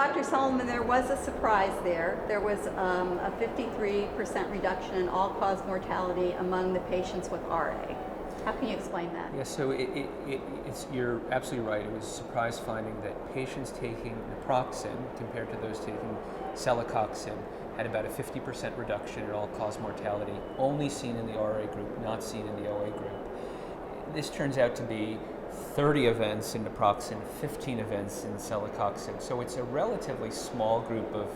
Dr. Solomon, there was a surprise there. There was a 53% reduction in all-cause mortality among the patients with RA. How can you explain that? Yeah, so you're absolutely right. It was a surprise finding that patients taking naproxen compared to those taking Celecoxib had about a 50% reduction in all-cause mortality, only seen in the RA group, not seen in the OA group. This turns out to be 30 events in naproxen, 15 events in Celecoxib. So it's a relatively small group of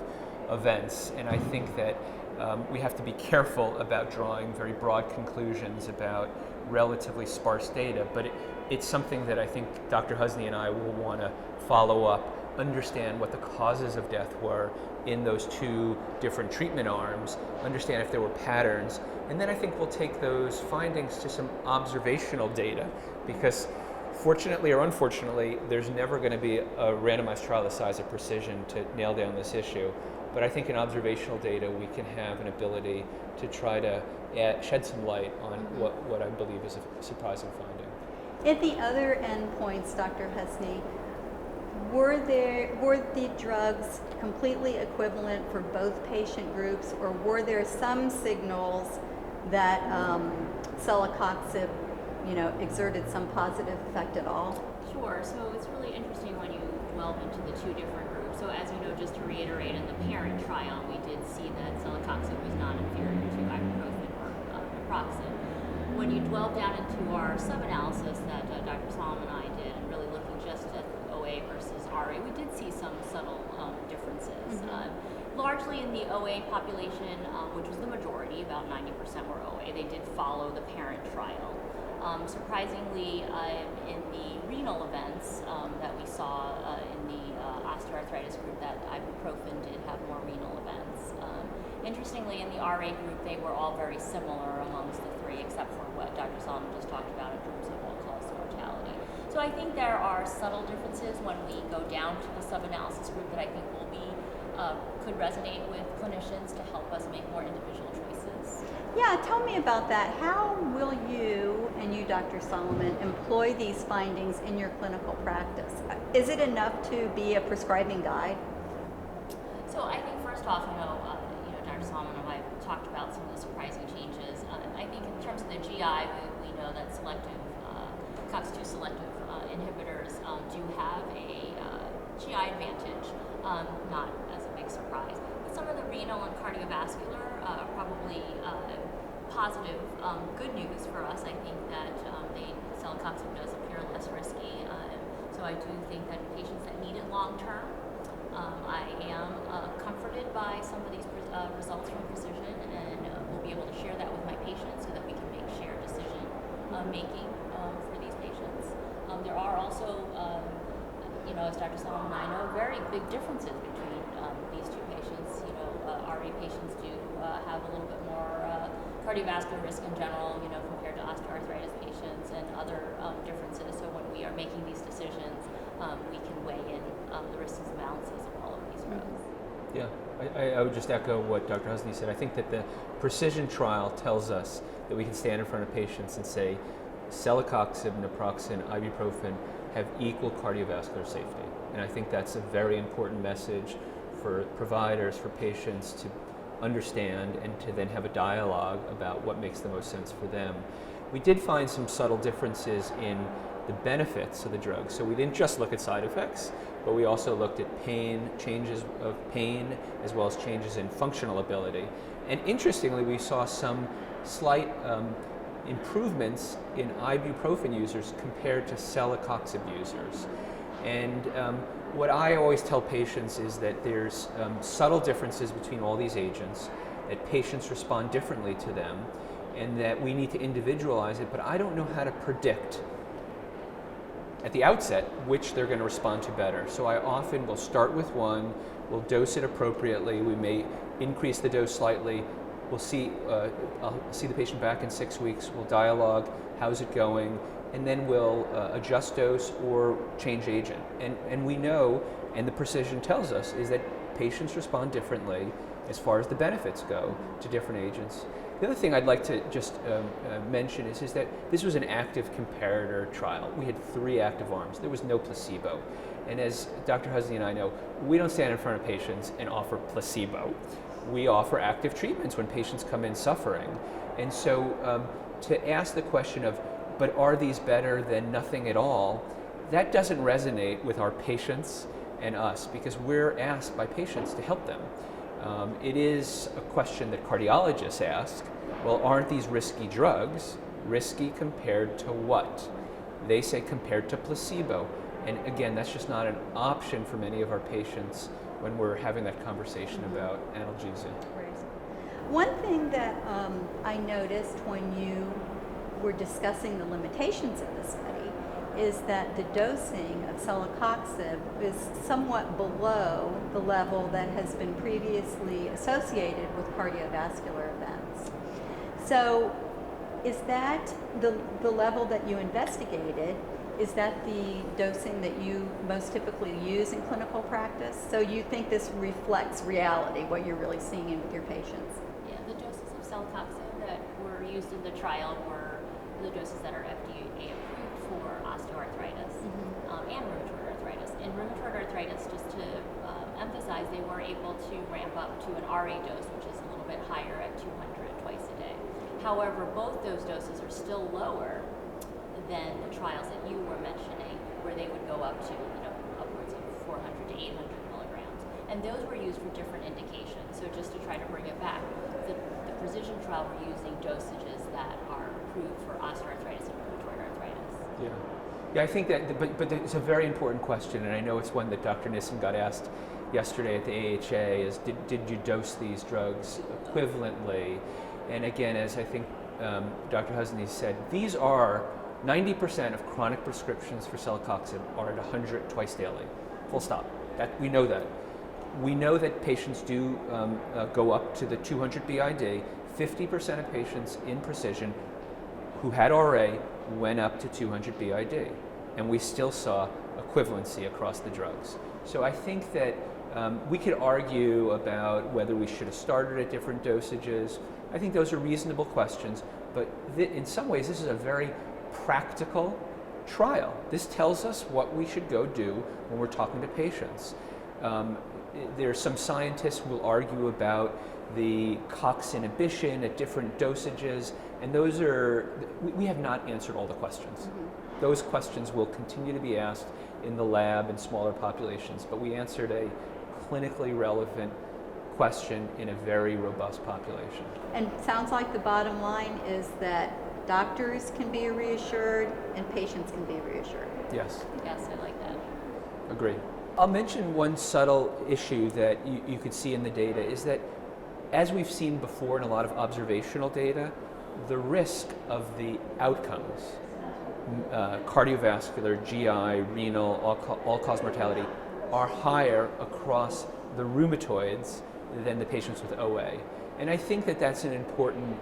events, and I think that we have to be careful about drawing very broad conclusions about relatively sparse data, but it's something that I think Dr. Husney and I will want to follow up, understand what the causes of death were in those two different treatment arms, understand if there were patterns, and then I think we'll take those findings to some observational data, because fortunately or unfortunately, there's never going to be a randomized trial the size of Precision to nail down this issue. But I think in observational data, we can have an ability to try to shed some light on what I believe is a surprising finding. At the other endpoints, Dr. Husney, were the drugs completely equivalent for both patient groups, or were there some signals that Celecoxib, exerted some positive effect at all? Sure. So it's really interesting when you delve into the two different groups. So as you know, just to reiterate, in the parent trial, we did see that Celecoxib was not inferior to ibuprofen or naproxen. When you delve down into our subanalysis that Dr. Solomon and I did, and really looking just at OA versus RA, we did see some subtle differences. Largely in the OA population, which was the majority, about 90% were OA, they did follow the parent trial. Surprisingly, in the renal events that we saw in the osteoarthritis group, that ibuprofen did have more renal events. Interestingly, in the RA group, they were all very similar amongst the three, except for what Dr. Solomon just talked about in terms of all-cause mortality. So I think there are subtle differences when we go down to the sub-analysis group that I think will be could resonate with clinicians to help us make more individual choices. Yeah, tell me about that. How will you, and you, Dr. Solomon, employ these findings in your clinical practice? Is it enough to be a prescribing guide? So I think first off, Dr. Solomon and I talked about some of the surprising changes. I think in terms of the GI, we know that selective COX-2 selective inhibitors do have a GI advantage, not as a big surprise. But some of the renal and cardiovascular are probably positive, good news for us. I think that Celecoxib does appear less risky. So I do think that patients that need it long term, I am comforted by some of these results from Precision, and we'll be able to share that with my patients so that we can make shared decision making for these patients. There are also, as Dr. Solomon and I know, very big differences between these two patients. RA patients do have a little bit more cardiovascular risk in general, compared to osteoarthritis patients, and other differences. So when we are making these decisions, we can weigh in the risks and balances of all of these drugs. Yeah, I would just echo what Dr. Husney said. I think that the Precision trial tells us that we can stand in front of patients and say Celecoxib, naproxen, ibuprofen have equal cardiovascular safety. And I think that's a very important message for providers, for patients to understand and to then have a dialogue about what makes the most sense for them. We did find some subtle differences in the benefits of the drug. So we didn't just look at side effects, but we also looked at pain, changes of pain, as well as changes in functional ability. And interestingly, we saw some slight improvements in ibuprofen users compared to Celecoxib users. And what I always tell patients is that there's subtle differences between all these agents, that patients respond differently to them, and that we need to individualize it, but I don't know how to predict at the outset which they're going to respond to better. So I often will start with one, we'll dose it appropriately, we may increase the dose slightly, we'll see, I'll see the patient back in 6 weeks, we'll dialogue, how's it going, and then we'll adjust dose or change agent. And we know, and the Precision tells us, is that patients respond differently as far as the benefits go to different agents. The other thing I'd like to just mention is that this was an active comparator trial. We had 3 active arms. There was no placebo. And as Dr. Husney and I know, we don't stand in front of patients and offer placebo. We offer active treatments when patients come in suffering. And so to ask the question of, but are these better than nothing at all, that doesn't resonate with our patients and us, because we're asked by patients to help them. It is a question that cardiologists ask, well, aren't these risky drugs? Risky compared to what? They say compared to placebo. And again, that's just not an option for many of our patients when we're having that conversation about analgesia. One thing that I noticed when you were discussing the limitations of the study is that the dosing of celecoxib is somewhat below the level that has been previously associated with cardiovascular events. So is that the level that you investigated? Is that the dosing that you most typically use in clinical practice? So you think this reflects reality, what you're really seeing in with your patients? Yeah, the doses of celecoxib that were used in the trial were the doses that are FDA approved for osteoarthritis and rheumatoid arthritis. In rheumatoid arthritis, just to emphasize, they were able to ramp up to an RA dose, which is a little bit higher at 200 twice a day. However, both those doses are still lower than the trials that you were mentioning, where they would go up to, upwards of 400 to 800 milligrams. And those were used for different indications. So just to try to bring it back, the precision trial were using dosages that are approved for osteoarthritis and rheumatoid arthritis. Yeah, I think that, but it's a very important question, and I know it's one that Dr. Nissen got asked yesterday at the AHA, is did you dose these drugs equivalently? And again, as I think Dr. Husney said, these are 90% of chronic prescriptions for celecoxib are at 100 twice daily, full stop. We know that. We know that patients do go up to the 200 BID. 50% of patients in precision who had RA went up to 200 BID, and we still saw equivalency across the drugs. So I think that we could argue about whether we should have started at different dosages. I think those are reasonable questions, but in some ways this is a very practical trial. This tells us what we should go do when we're talking to patients. There's some scientists who will argue about the COX inhibition at different dosages, and those are, we have not answered all the questions. Those questions will continue to be asked in the lab in smaller populations, but we answered a clinically relevant question in a very robust population. And it sounds like the bottom line is that doctors can be reassured and patients can be reassured. Yes. Yes, I like that. Agree. I'll mention one subtle issue that you could see in the data is that, as we've seen before in a lot of observational data, the risk of the outcomes, cardiovascular, GI, renal, all-cause mortality, are higher across the rheumatoids than the patients with OA. And I think that that's an important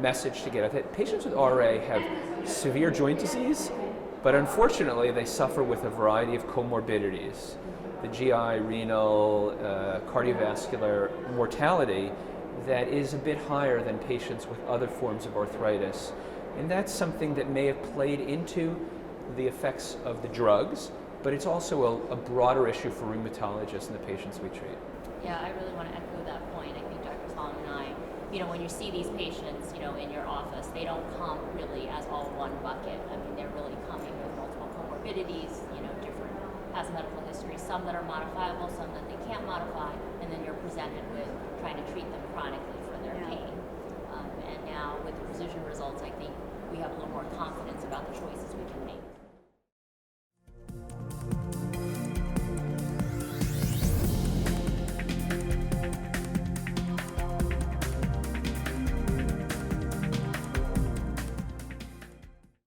message to get at. That patients with RA have severe joint disease, but unfortunately they suffer with a variety of comorbidities. The GI, renal, cardiovascular mortality that is a bit higher than patients with other forms of arthritis. And that's something that may have played into the effects of the drugs, but it's also a broader issue for rheumatologists and the patients we treat. Yeah, I really want to echo that point. I think Dr. Solomon and I, when you see these patients, in your office, they don't come really as all one bucket. I mean, they're really coming with multiple comorbidities, different past medical history, some that are modifiable, some that they can't modify, and then you're presented with trying to treat them chronically for their pain. And now with the precision results, I think we have a little more confidence about the choices we can make.